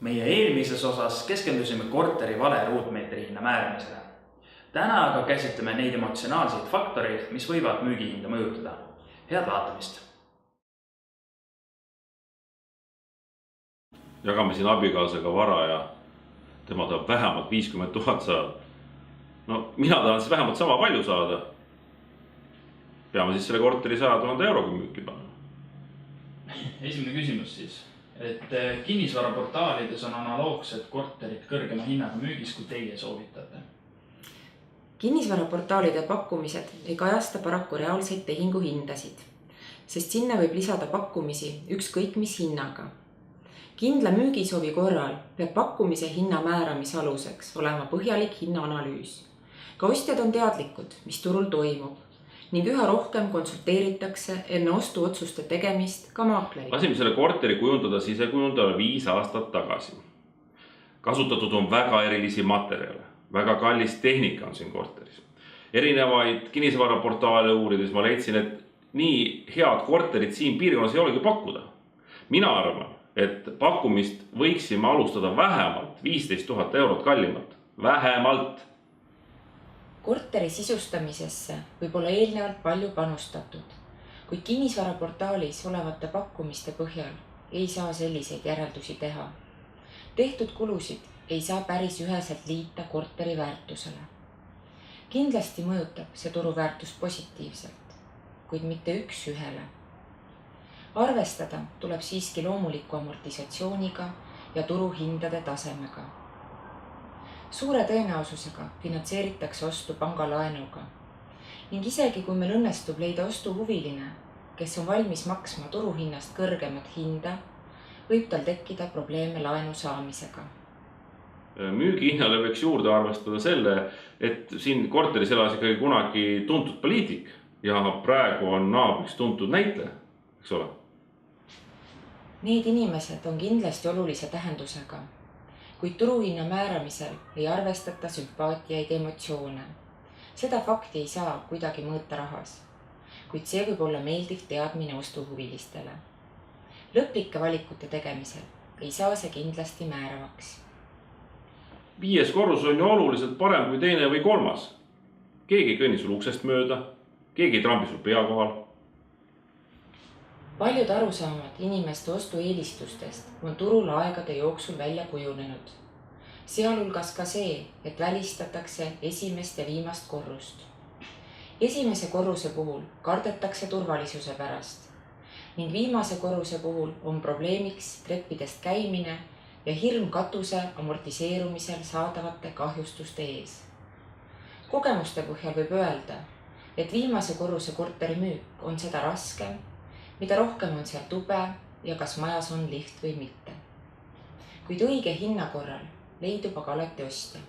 Meie eelmises osas keskendusime korteri vale ruutmeetri hinna määramisele. Täna aga käsitleme neid emotsionaalseid faktoreid, mis võivad müügihinda mõjutada. Head vaatamist! Jagame siin abikaasaga vara ja tema tahab vähemalt 50 000 saada. No mina tahan siis vähemalt sama palju saada. Peame siis selle korteri 100 000 euroga müüki panema. Esimene küsimus siis, et kinnisvaraportaalides on analoogsed korterid kõrgema hinnaga müügis, kui teie soovitate. Kinnisvaraportaalide pakkumised ei kajasta paraku reaalseid tehinguhindasid, sest sinna võib lisada pakkumisi ükskõik mis hinnaga. Kindla müügisoovi korral peab pakkumise hinna määramise aluseks olema põhjalik hinnaanalüüs. Ka ostjad on teadlikud, mis turul toimub, ning üha rohkem konsulteeritakse enne ostuotsuste tegemist ka maakleriga. Lasime selle korteri kujundada sisekujundajale 5 aastat tagasi. Kasutatud on väga erilisi materjale, väga kallis tehnika on siin korteris. Erinevaid kinnisvaraportaale uurides ma leidsin, et nii head korterit siin piirkonnas ei olegi pakkuda. Mina arvan, et pakkumist võiksime alustada vähemalt 15 000 eurot kallimalt. Vähemalt! Korteri sisustamisesse võib olla eelnevalt palju panustatud, kuid kinnisvaraportaalis olevate pakkumiste põhjal ei saa selliseid järeldusi teha. Tehtud kulusid ei saa päris üheselt liita korteri väärtusele. Kindlasti mõjutab see turuväärtust positiivselt, kuid mitte üks ühele. Arvestada tuleb siiski loomuliku amortisatsiooniga ja turuhindade tasemega. Suure tõenäosusega finantseeritakse ostu pangalaenuga ning isegi kui meil õnnestub leida ostuhuviline, kes on valmis maksma turuhinnast kõrgemat hinda, võib tal tekkida probleeme laenu saamisega. Müügihinnale võiks juurde arvestada selle, et siin korteris elas ikkagi kunagi tuntud poliitik ja praegu on naabriks tuntud näitleja, eks ole? Need inimesed on kindlasti olulise tähendusega, kuid turuhinna määramisel ei arvestata sümpaatiaid ja emotsioone. Seda fakti ei saa kuidagi mõõta rahas, kuid see võib olla meeldiv teadmine ostuhuvilistele. Lõplike valikute tegemisel ei saa see kindlasti määravaks. 5. korrus on ju oluliselt parem kui 2. või 3. Keegi ei kõnni sul uksest mööda, keegi ei trambi sul pea kohal. Paljud arusaamad inimeste ostueelistustest on turul aegade jooksul välja kujunenud. Sealhulgas ka see, et välistatakse esimest ja viimast korrust. Esimese korruse puhul kardetakse turvalisuse pärast ning viimase korruse puhul on probleemiks treppidest käimine ja hirm katuse amortiseerumisel saadavate kahjustuste ees. Kogemuste põhjal võib öelda, et viimase korruse korteri müük on seda raskem, mida rohkem on seal tube ja kas majas on lift või mitte. Kuid õige hinna korral leidub aga alati ostja.